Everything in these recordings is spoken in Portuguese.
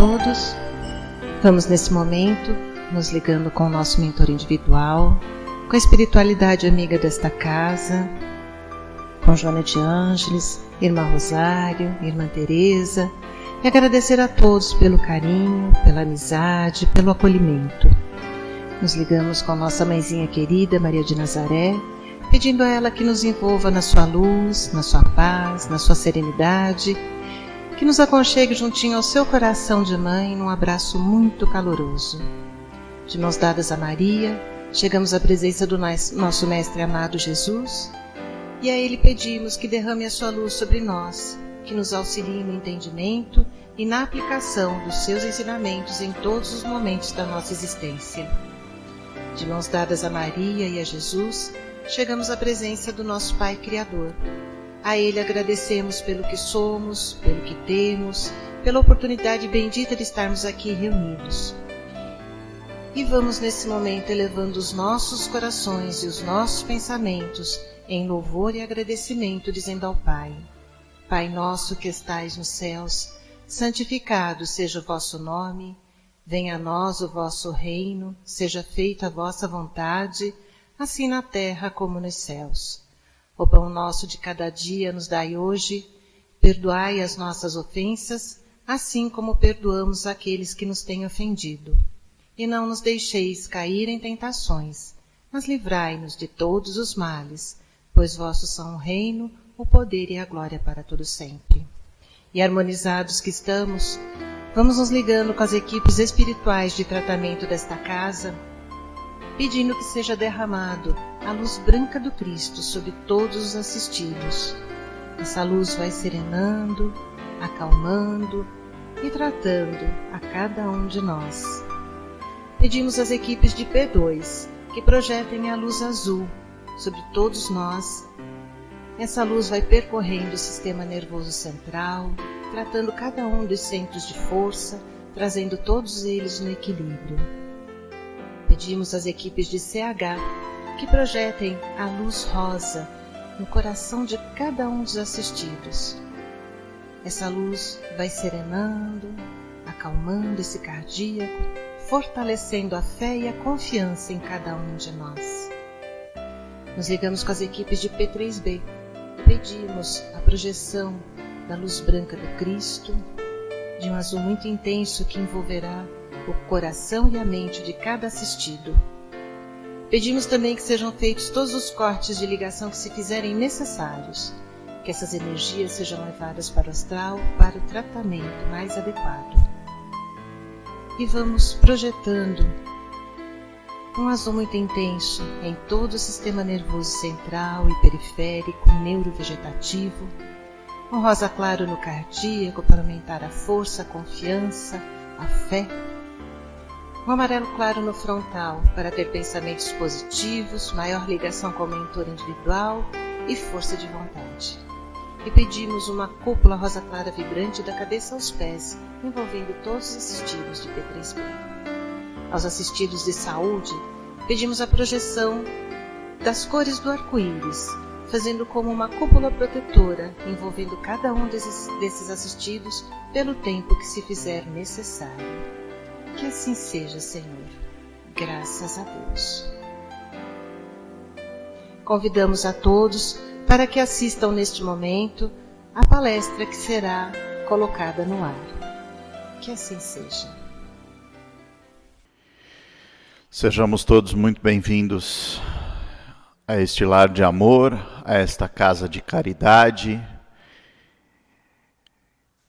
todos. Vamos nesse momento nos ligando com o nosso mentor individual, com a espiritualidade amiga desta casa, com Joana de Ângeles, Irmã Rosário, Irmã Teresa, e agradecer a todos pelo carinho, pela amizade, pelo acolhimento. Nos ligamos com nossa mãezinha querida, Maria de Nazaré, pedindo a ela que nos envolva na sua luz, na sua paz, na sua serenidade, que nos aconchegue juntinho ao seu coração de mãe num abraço muito caloroso. De mãos dadas a Maria, chegamos à presença do nosso Mestre amado Jesus, e a Ele pedimos que derrame a sua luz sobre nós, que nos auxilie no entendimento e na aplicação dos seus ensinamentos em todos os momentos da nossa existência. De mãos dadas a Maria e a Jesus, chegamos à presença do nosso Pai Criador. A Ele agradecemos pelo que somos, pelo que temos, pela oportunidade bendita de estarmos aqui reunidos. E vamos nesse momento elevando os nossos corações e os nossos pensamentos em louvor e agradecimento, dizendo ao Pai: Pai nosso que estais nos céus, santificado seja o vosso nome, venha a nós o vosso reino, seja feita a vossa vontade, assim na terra como nos céus. O pão nosso de cada dia nos dai hoje, perdoai as nossas ofensas, assim como perdoamos aqueles que nos têm ofendido. E não nos deixeis cair em tentações, mas livrai-nos de todos os males, pois vossos são o reino, o poder e a glória para todo sempre. E harmonizados que estamos, vamos nos ligando com as equipes espirituais de tratamento desta casa, pedindo que seja derramado a luz branca do Cristo sobre todos os assistidos. Essa luz vai serenando, acalmando e tratando a cada um de nós. Pedimos às equipes de P2 que projetem a luz azul sobre todos nós. Essa luz vai percorrendo o sistema nervoso central, tratando cada um dos centros de força, trazendo todos eles no equilíbrio. Pedimos às equipes de CH que projetem a luz rosa no coração de cada um dos assistidos. Essa luz vai serenando, acalmando esse cardíaco, fortalecendo a fé e a confiança em cada um de nós. Nos ligamos com as equipes de P3B. Pedimos a projeção da luz branca do Cristo, de um azul muito intenso que envolverá o coração e a mente de cada assistido. Pedimos também que sejam feitos todos os cortes de ligação que se fizerem necessários, que essas energias sejam levadas para o astral para o tratamento mais adequado. E vamos projetando um azul muito intenso em todo o sistema nervoso central e periférico, neurovegetativo, um rosa claro no cardíaco para aumentar a força, a confiança, a fé, um amarelo claro no frontal para ter pensamentos positivos, maior ligação com o mentor individual e força de vontade. E pedimos uma cúpula rosa clara vibrante da cabeça aos pés, envolvendo todos os assistidos de P3B. Aos assistidos de saúde, pedimos a projeção das cores do arco-íris, fazendo como uma cúpula protetora, envolvendo cada um desses assistidos pelo tempo que se fizer necessário. Que assim seja, Senhor. Graças a Deus. Convidamos a todos para que assistam neste momento a palestra que será colocada no ar. Que assim seja. Sejamos todos muito bem-vindos a este lar de amor, a esta casa de caridade,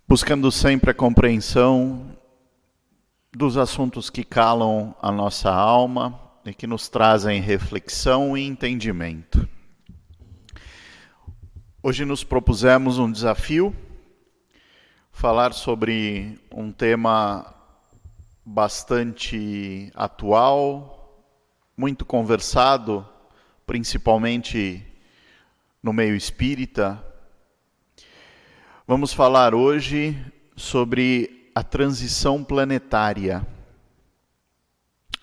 buscando sempre a compreensão dos assuntos que calam a nossa alma e que nos trazem reflexão e entendimento. Hoje nos propusemos um desafio, falar sobre um tema bastante atual, muito conversado, principalmente no meio espírita. Vamos falar hoje sobre a transição planetária.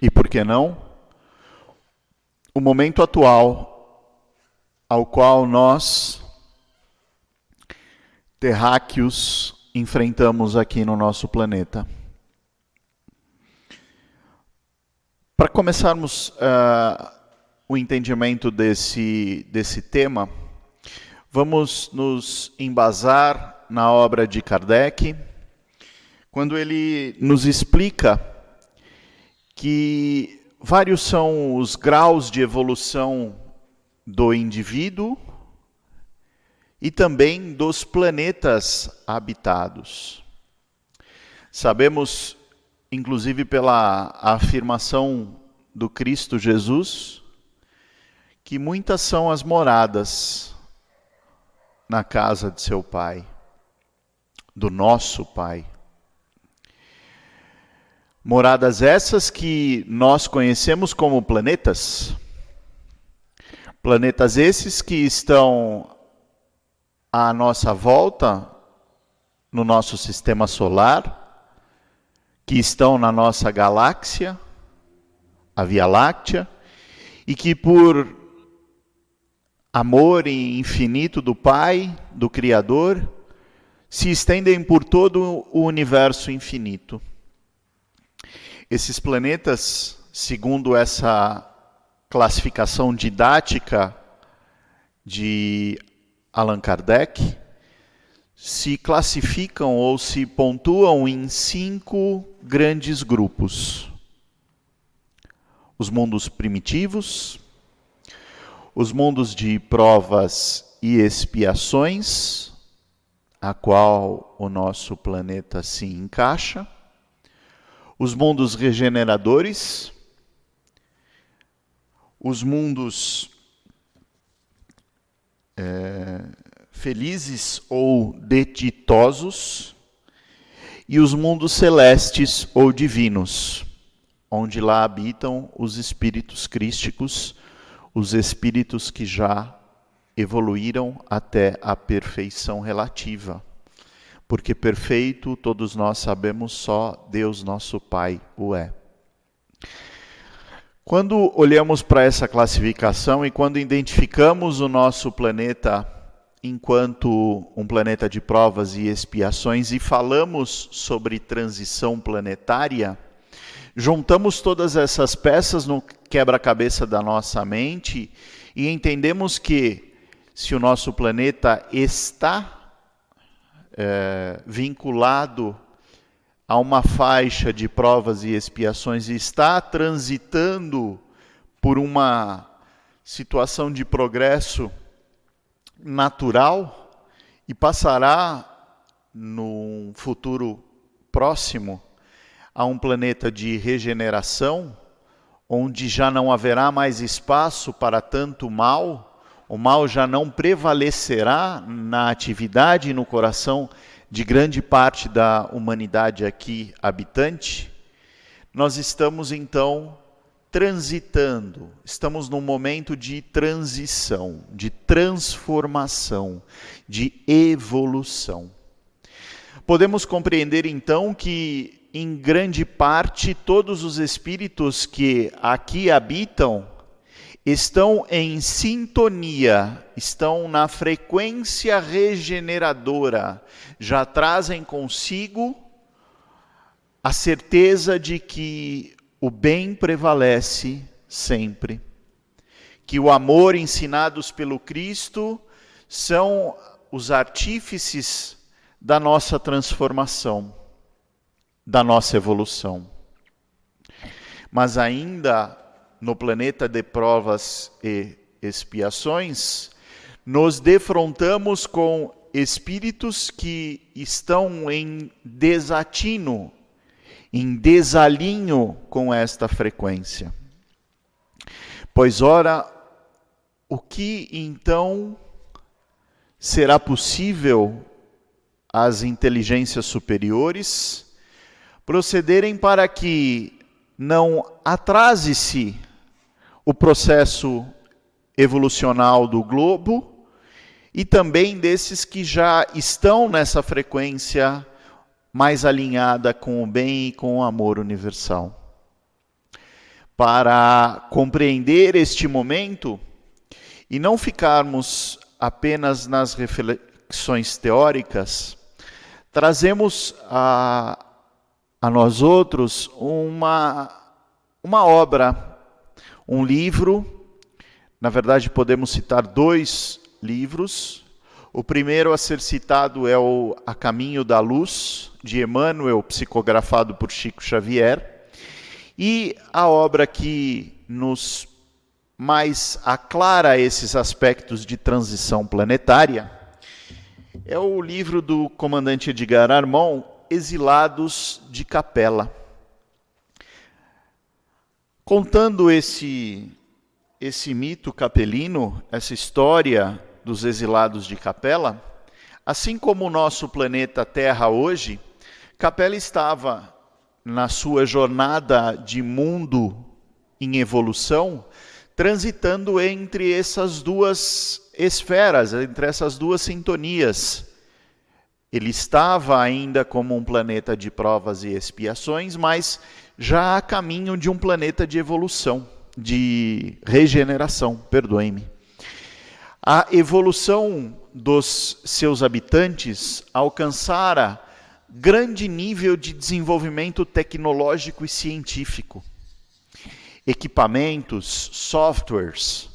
E por que não? O momento atual ao qual nós, terráqueos, enfrentamos aqui no nosso planeta. Para começarmos o entendimento desse tema, vamos nos embasar na obra de Kardec, quando ele nos explica que vários são os graus de evolução do indivíduo e também dos planetas habitados. Sabemos, inclusive pela afirmação do Cristo Jesus, que muitas são as moradas na casa de seu Pai, do nosso Pai. Moradas essas que nós conhecemos como planetas. Planetas esses que estão à nossa volta, no nosso sistema solar, que estão na nossa galáxia, a Via Láctea, e que por amor infinito do Pai, do Criador, se estendem por todo o universo infinito. Esses planetas, segundo essa classificação didática de Allan Kardec, se classificam ou se pontuam em 5 grandes grupos. Os mundos primitivos, os mundos de provas e expiações, a qual o nosso planeta se encaixa, os mundos regeneradores, os mundos felizes ou ditosos, e os mundos celestes ou divinos, onde lá habitam os espíritos crísticos, os espíritos que já evoluíram até a perfeição relativa. Porque perfeito, todos nós sabemos, só Deus nosso Pai o é. Quando olhamos para essa classificação e quando identificamos o nosso planeta enquanto um planeta de provas e expiações e falamos sobre transição planetária, juntamos todas essas peças no quebra-cabeça da nossa mente e entendemos que se o nosso planeta está vinculado a uma faixa de provas e expiações e está transitando por uma situação de progresso natural e passará num futuro próximo a um planeta de regeneração, onde já não haverá mais espaço para tanto mal, o mal já não prevalecerá na atividade e no coração de grande parte da humanidade aqui habitante, nós estamos então transitando, estamos num momento de transição, de transformação, de evolução. Podemos compreender então que, em grande parte, todos os espíritos que aqui habitam estão em sintonia, estão na frequência regeneradora, já trazem consigo a certeza de que o bem prevalece sempre, que o amor ensinados pelo Cristo são os artífices da nossa transformação, da nossa evolução. Mas ainda no planeta de provas e expiações, nos defrontamos com espíritos que estão em desatino, em desalinho com esta frequência. Pois ora, o que então será possível às inteligências superiores procederem para que não atrase-se o processo evolucional do globo e também desses que já estão nessa frequência mais alinhada com o bem e com o amor universal. Para compreender este momento e não ficarmos apenas nas reflexões teóricas, trazemos a nós outros uma uma obra, um livro, na verdade podemos citar 2 livros. O primeiro a ser citado é o A Caminho da Luz, de Emmanuel, psicografado por Chico Xavier. E a obra que nos mais aclara esses aspectos de transição planetária é o livro do comandante Edgar Armond, Exilados de Capela. Contando esse mito capelino, essa história dos exilados de Capela, assim como o nosso planeta Terra hoje, Capela estava na sua jornada de mundo em evolução, transitando entre essas 2 esferas, entre essas 2 sintonias. Ele estava ainda como um planeta de provas e expiações, mas já a caminho de um planeta de evolução, de regeneração, perdoem-me. A evolução dos seus habitantes alcançara grande nível de desenvolvimento tecnológico e científico. Equipamentos, softwares,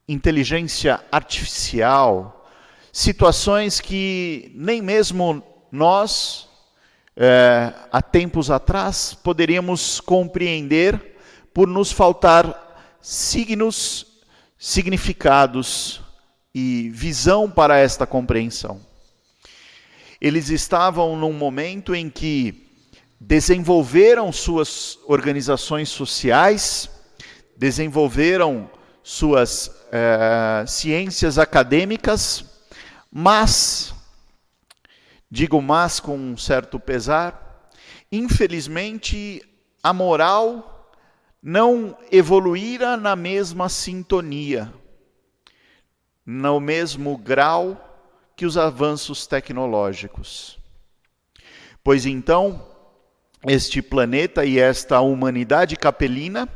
inteligência artificial, situações que nem mesmo nós, há tempos atrás, poderíamos compreender por nos faltar signos, significados e visão para esta compreensão. Eles estavam num momento em que desenvolveram suas organizações sociais, desenvolveram suas ciências acadêmicas, mas, digo mas com um certo pesar, infelizmente a moral não evoluíra na mesma sintonia, no mesmo grau que os avanços tecnológicos. Pois então, este planeta e esta humanidade capelina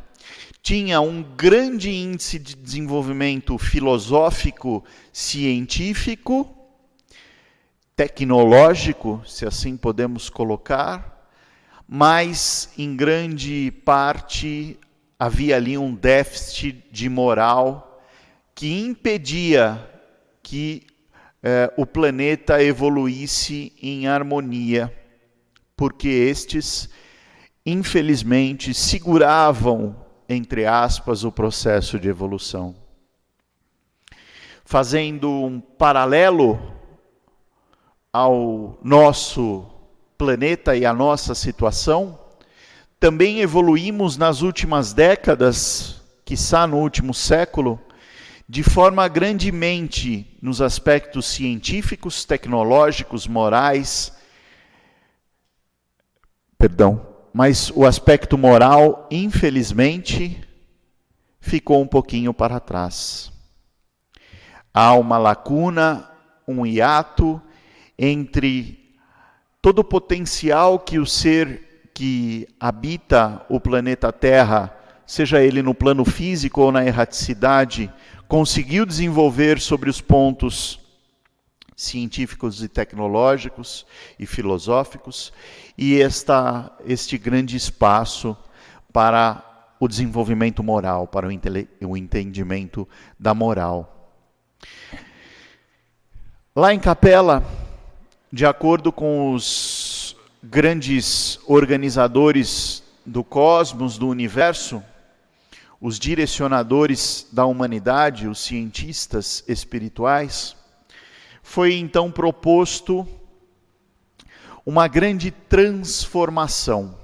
tinha um grande índice de desenvolvimento filosófico, científico, tecnológico, se assim podemos colocar, mas em grande parte havia ali um déficit de moral que impedia que o planeta evoluísse em harmonia, porque estes, infelizmente, seguravam, entre aspas, o processo de evolução. Fazendo um paralelo ao nosso planeta e à nossa situação, também evoluímos nas últimas décadas, quiçá no último século, de forma grandemente nos aspectos científicos, tecnológicos, morais, mas o aspecto moral, infelizmente, ficou um pouquinho para trás. Há uma lacuna, um hiato entre todo o potencial que o ser que habita o planeta Terra, seja ele no plano físico ou na erraticidade, conseguiu desenvolver sobre os pontos científicos e tecnológicos e filosóficos, e este grande espaço para o desenvolvimento moral, para o entendimento da moral. Lá em Capela, de acordo com os grandes organizadores do cosmos, do universo, os direcionadores da humanidade, os cientistas espirituais, foi então proposto uma grande transformação.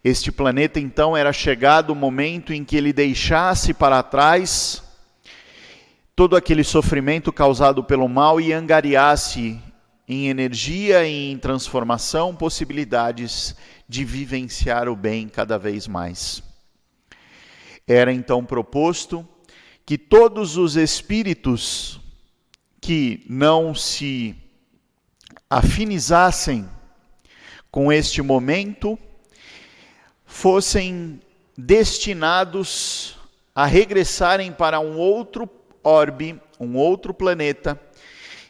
Este planeta então era chegado o momento em que ele deixasse para trás todo aquele sofrimento causado pelo mal e angariasse em energia e em transformação possibilidades de vivenciar o bem cada vez mais. Era então proposto que todos os espíritos que não se afinizassem com este momento fossem destinados a regressarem para um outro orbe, um outro planeta,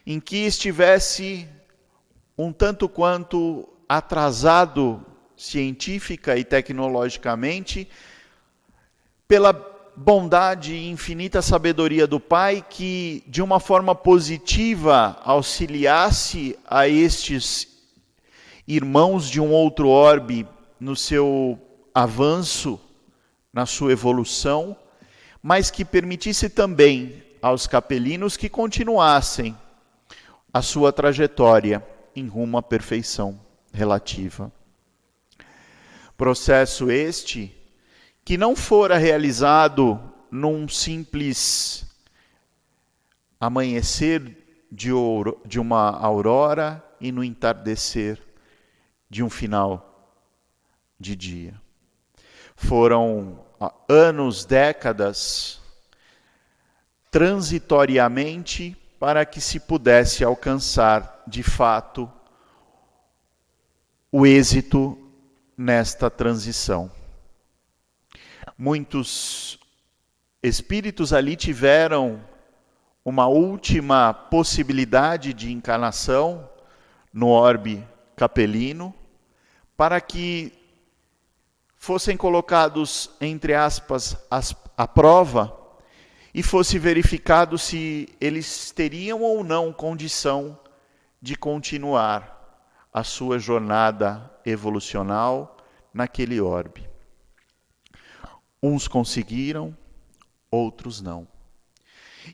em que estivesse um tanto quanto atrasado científica e tecnologicamente, pela bondade e infinita sabedoria do Pai, que de uma forma positiva auxiliasse a estes irmãos de um outro orbe no seu avanço, na sua evolução, mas que permitisse também aos capelinos que continuassem a sua trajetória em rumo à perfeição relativa. Processo este que não fora realizado num simples amanhecer de uma aurora e no entardecer de um final de dia. Foram anos, décadas, transitoriamente, para que se pudesse alcançar, de fato, o êxito nesta transição. Muitos espíritos ali tiveram uma última possibilidade de encarnação no orbe capelino, para que fossem colocados, entre aspas, à prova, e fosse verificado se eles teriam ou não condição de continuar a sua jornada evolucional naquele orbe. Uns conseguiram, outros não.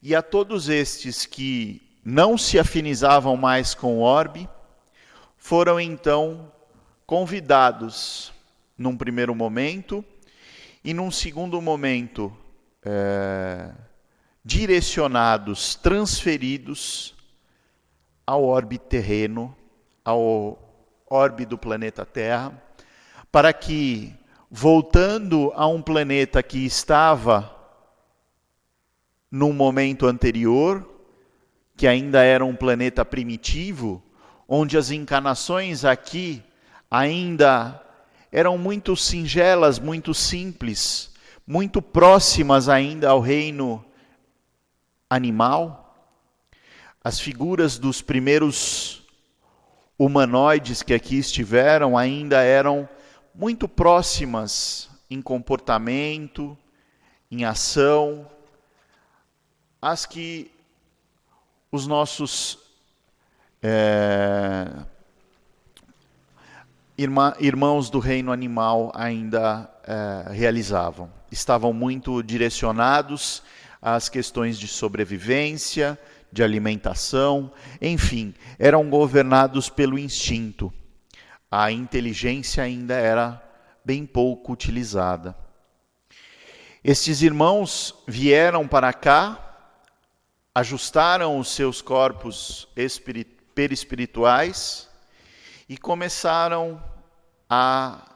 E a todos estes que não se afinizavam mais com o orbe, foram então convidados num primeiro momento e num segundo momento direcionados, transferidos ao orbe terreno, ao orbe do planeta Terra, para que, voltando a um planeta que estava num momento anterior, que ainda era um planeta primitivo, onde as encarnações aqui ainda eram muito singelas, muito simples, muito próximas ainda ao reino animal. As figuras dos primeiros humanoides que aqui estiveram ainda eram muito próximas em comportamento, em ação, às que os nossos irmãos do reino animal ainda realizavam. Estavam muito direcionados às questões de sobrevivência, de alimentação, enfim, eram governados pelo instinto. A inteligência ainda era bem pouco utilizada. Estes irmãos vieram para cá, ajustaram os seus corpos perispirituais e começaram a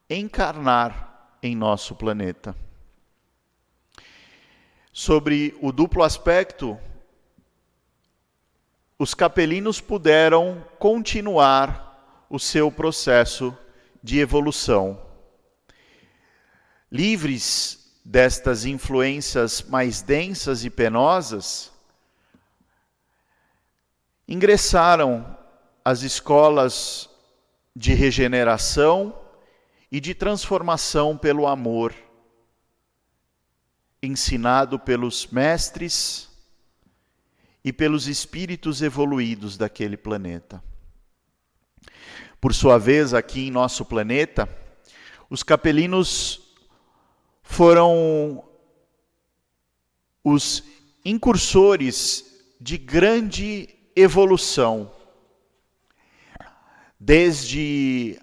encarnar em nosso planeta. Sobre o duplo aspecto, os capelinos puderam continuar o seu processo de evolução. Livres destas influências mais densas e penosas, ingressaram às escolas de regeneração e de transformação pelo amor, ensinado pelos mestres e pelos espíritos evoluídos daquele planeta. Por sua vez, aqui em nosso planeta, os capelinos foram os incursores de grande evolução, desde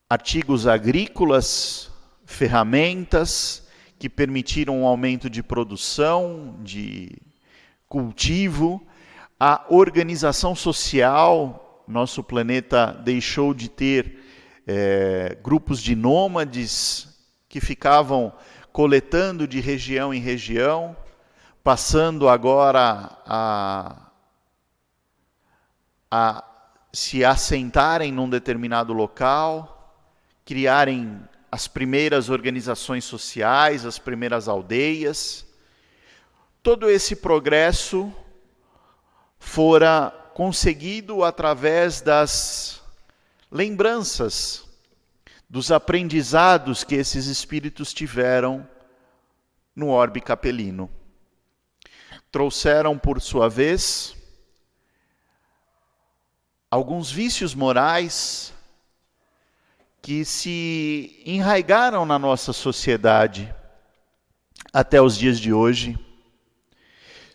artigos agrícolas, ferramentas que permitiram um aumento de produção, de cultivo, a organização social. Nosso planeta deixou de ter grupos de nômades que ficavam coletando de região em região, passando agora a se assentarem num determinado local, criarem as primeiras organizações sociais, as primeiras aldeias. Todo esse progresso fora conseguido através das lembranças dos aprendizados que esses espíritos tiveram no orbe capelino. Trouxeram, por sua vez, alguns vícios morais que se enraigaram na nossa sociedade até os dias de hoje,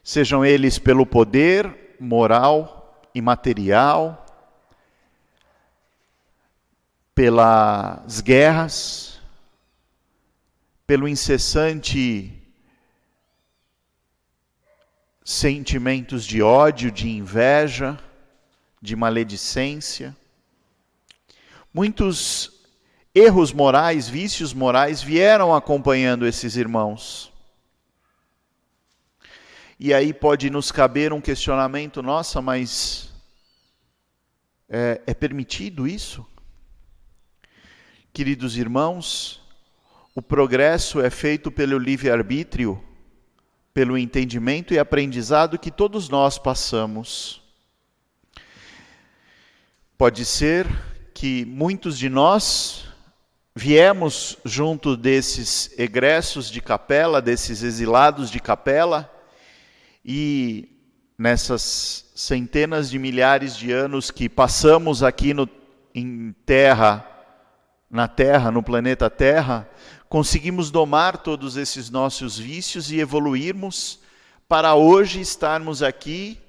sejam eles pelo poder moral e material, pelas guerras, pelo incessante sentimentos de ódio, de inveja, de maledicência. Muitos erros morais, vícios morais vieram acompanhando esses irmãos. E aí pode nos caber um questionamento: nossa, mas é permitido isso? Queridos irmãos, o progresso é feito pelo livre-arbítrio, pelo entendimento e aprendizado que todos nós passamos. Pode ser que muitos de nós viemos junto desses egressos de capela, desses exilados de capela, e nessas centenas de milhares de anos que passamos aqui na Terra, no planeta Terra, conseguimos domar todos esses nossos vícios e evoluirmos para hoje estarmos aqui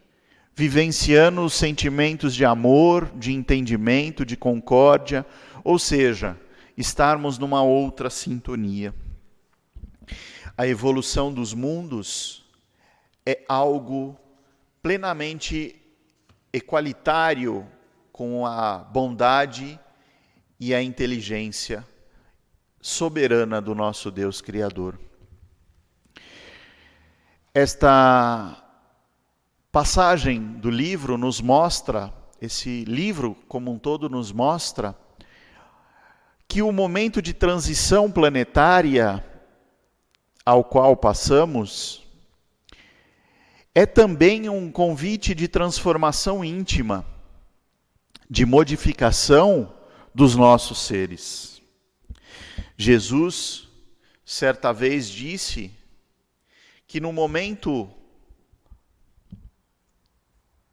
vivenciando os sentimentos de amor, de entendimento, de concórdia, ou seja, estarmos numa outra sintonia. A evolução dos mundos é algo plenamente equalitário com a bondade e a inteligência soberana do nosso Deus Criador. Esta passagem do livro nos mostra, esse livro como um todo nos mostra, que o momento de transição planetária ao qual passamos é também um convite de transformação íntima, de modificação dos nossos seres. Jesus, certa vez, disse que no momento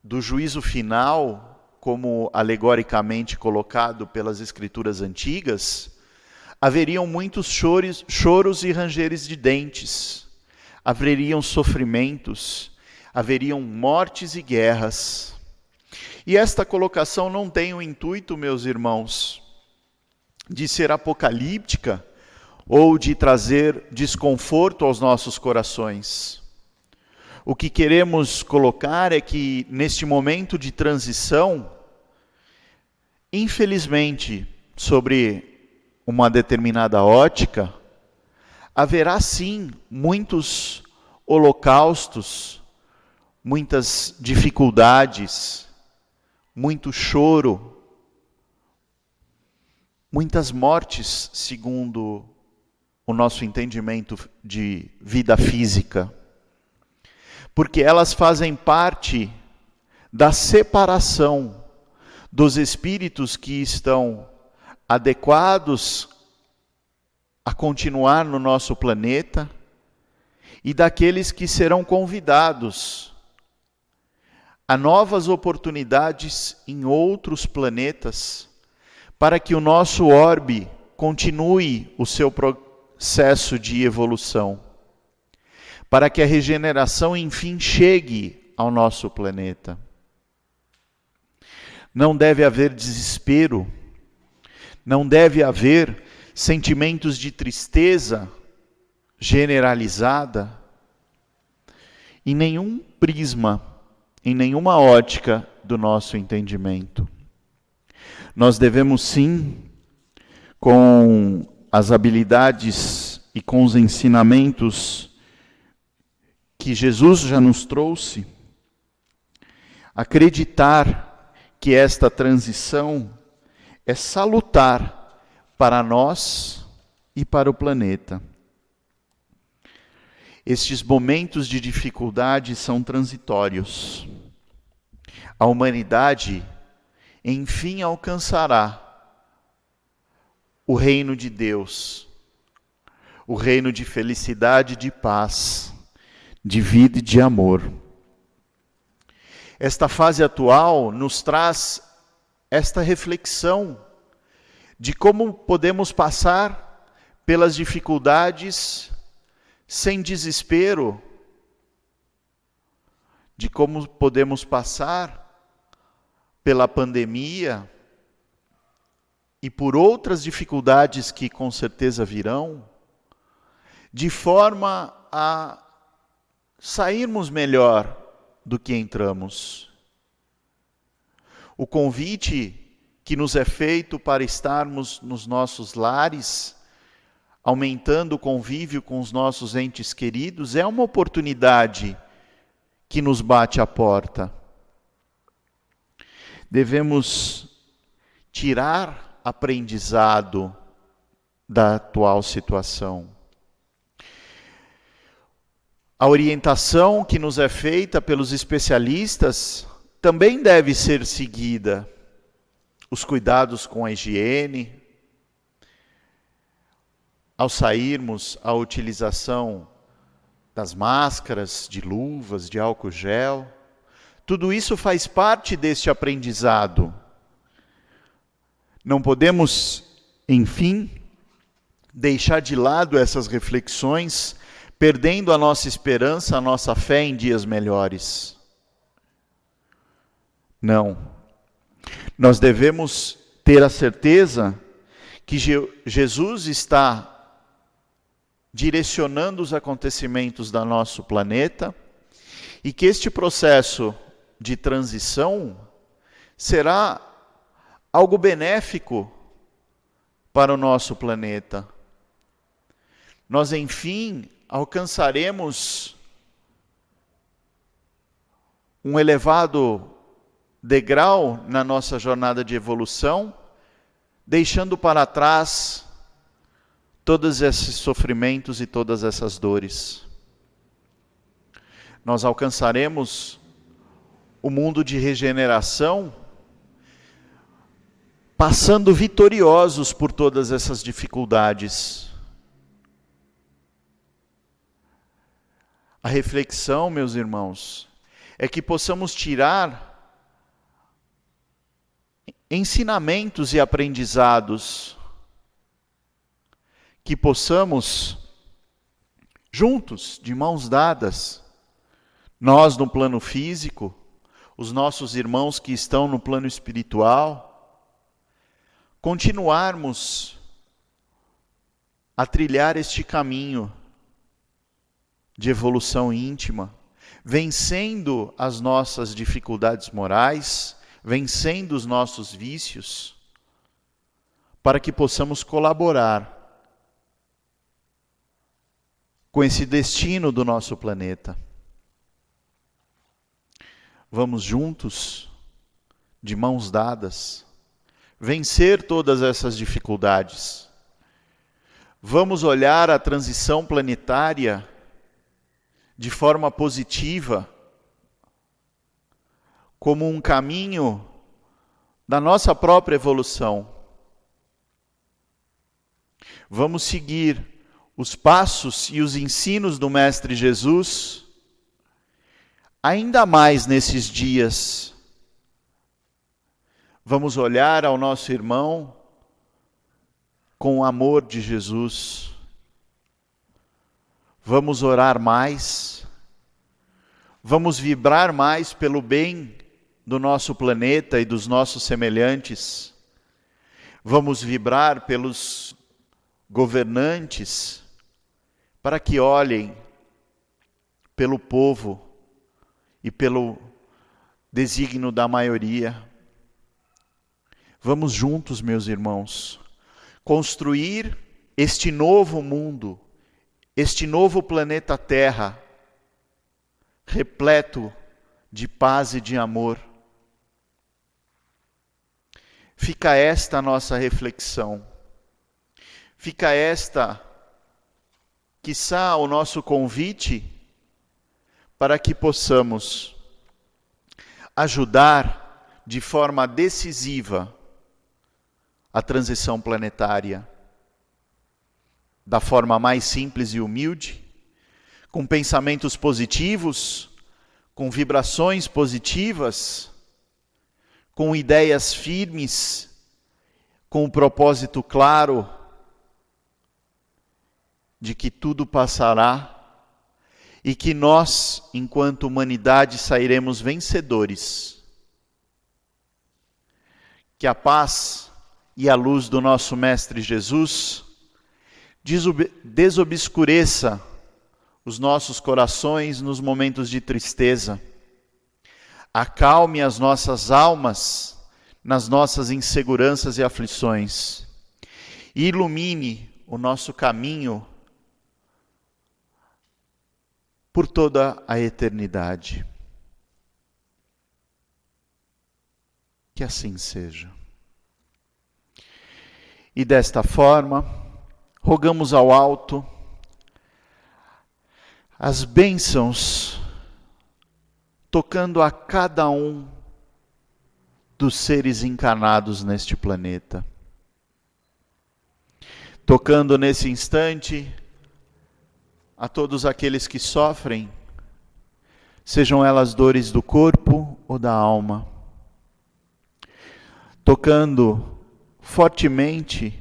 do juízo final, como alegoricamente colocado pelas escrituras antigas, haveriam muitos choros e rangeres de dentes, haveriam sofrimentos, haveriam mortes e guerras. E esta colocação não tem o intuito, meus irmãos, de ser apocalíptica ou de trazer desconforto aos nossos corações. O que queremos colocar é que, neste momento de transição, infelizmente, sobre uma determinada ótica, haverá sim muitos holocaustos, muitas dificuldades, muito choro, muitas mortes, segundo o nosso entendimento de vida física. Porque elas fazem parte da separação dos espíritos que estão adequados a continuar no nosso planeta e daqueles que serão convidados a novas oportunidades em outros planetas para que o nosso orbe continue o seu processo de evolução, para que a regeneração, enfim, chegue ao nosso planeta. Não deve haver desespero, não deve haver sentimentos de tristeza generalizada em nenhum prisma, em nenhuma ótica do nosso entendimento. Nós devemos sim, com as habilidades e com os ensinamentos que Jesus já nos trouxe, acreditar que esta transição é salutar para nós e para o planeta. Estes momentos de dificuldade são transitórios. A humanidade, enfim, alcançará o reino de Deus, o reino de felicidade, de paz, de vida e de amor. Esta fase atual nos traz esta reflexão de como podemos passar pelas dificuldades sem desespero, de como podemos passar pela pandemia e por outras dificuldades que com certeza virão, de forma a sairmos melhor do que entramos. O convite que nos é feito para estarmos nos nossos lares, aumentando o convívio com os nossos entes queridos, é uma oportunidade que nos bate à porta. Devemos tirar aprendizado da atual situação. A orientação que nos é feita pelos especialistas também deve ser seguida. Os cuidados com a higiene, ao sairmos, a utilização das máscaras, de luvas, de álcool gel, tudo isso faz parte deste aprendizado. Não podemos, enfim, deixar de lado essas reflexões, perdendo a nossa esperança, a nossa fé em dias melhores. Não. Nós devemos ter a certeza que Jesus está direcionando os acontecimentos do nosso planeta e que este processo de transição será algo benéfico para o nosso planeta. Nós, enfim, alcançaremos um elevado degrau na nossa jornada de evolução, deixando para trás todos esses sofrimentos e todas essas dores. Nós alcançaremos o mundo de regeneração, passando vitoriosos por todas essas dificuldades. A reflexão, meus irmãos, é que possamos tirar ensinamentos e aprendizados, que possamos, juntos, de mãos dadas, nós no plano físico, os nossos irmãos que estão no plano espiritual, continuarmos a trilhar este caminho de evolução íntima, vencendo as nossas dificuldades morais, vencendo os nossos vícios, para que possamos colaborar com esse destino do nosso planeta. Vamos juntos, de mãos dadas, vencer todas essas dificuldades. Vamos olhar a transição planetária de forma positiva, como um caminho da nossa própria evolução. Vamos seguir os passos e os ensinos do Mestre Jesus, ainda mais nesses dias. Vamos olhar ao nosso irmão com o amor de Jesus. Vamos orar mais. Vamos vibrar mais pelo bem do nosso planeta e dos nossos semelhantes. Vamos vibrar pelos governantes, para que olhem pelo povo e pelo desígnio da maioria. Vamos juntos, meus irmãos, construir este novo mundo, este novo planeta Terra, repleto de paz e de amor. Fica esta a nossa reflexão. Fica esta, quiçá, o nosso convite para que possamos ajudar de forma decisiva a transição planetária. da forma mais simples e humilde, com pensamentos positivos, com vibrações positivas, com ideias firmes, com o propósito claro de que tudo passará e que nós, enquanto humanidade, sairemos vencedores. Que a paz e a luz do nosso Mestre Jesus desobscureça os nossos corações nos momentos de tristeza, acalme as nossas almas nas nossas inseguranças e aflições, e ilumine o nosso caminho por toda a eternidade. Que assim seja. E desta forma, rogamos ao alto as bênçãos, tocando a cada um dos seres encarnados neste planeta. Tocando nesse instante a todos aqueles que sofrem, sejam elas dores do corpo ou da alma. Tocando fortemente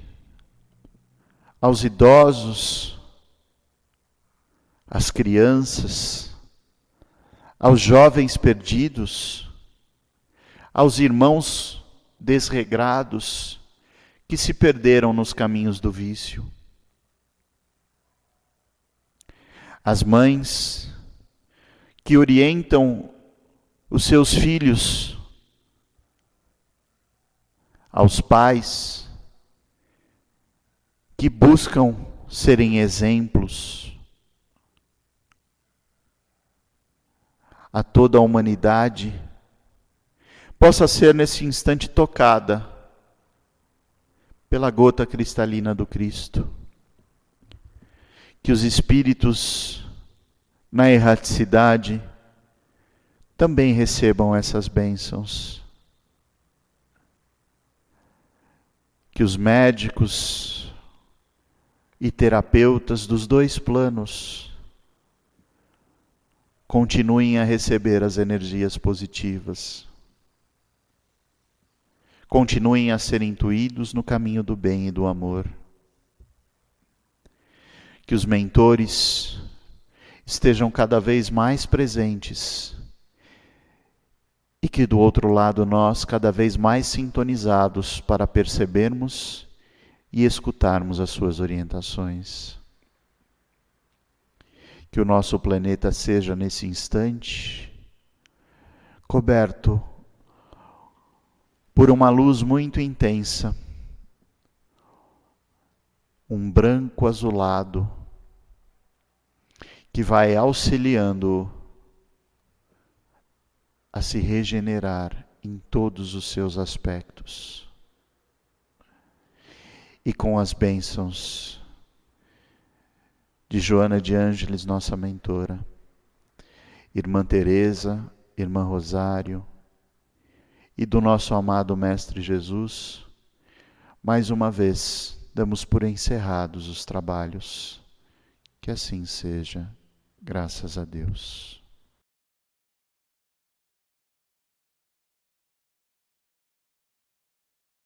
aos idosos, às crianças, aos jovens perdidos, aos irmãos desregrados que se perderam nos caminhos do vício. As mães que orientam os seus filhos, aos pais que buscam serem exemplos, a toda a humanidade, possa ser nesse instante tocada pela gota cristalina do Cristo. Que os espíritos na erraticidade também recebam essas bênçãos. Que os médicos e terapeutas dos dois planos continuem a receber as energias positivas. Continuem a ser intuídos no caminho do bem e do amor. Que os mentores estejam cada vez mais presentes e que do outro lado nós cada vez mais sintonizados para percebermos e escutarmos as suas orientações. Que o nosso planeta seja nesse instante coberto por uma luz muito intensa, um branco azulado, que vai auxiliando a se regenerar em todos os seus aspectos. E com as bênçãos de Joana de Ângeles, nossa mentora, Irmã Teresa, Irmã Rosário, e do nosso amado Mestre Jesus, mais uma vez damos por encerrados os trabalhos. Que assim seja, graças a Deus.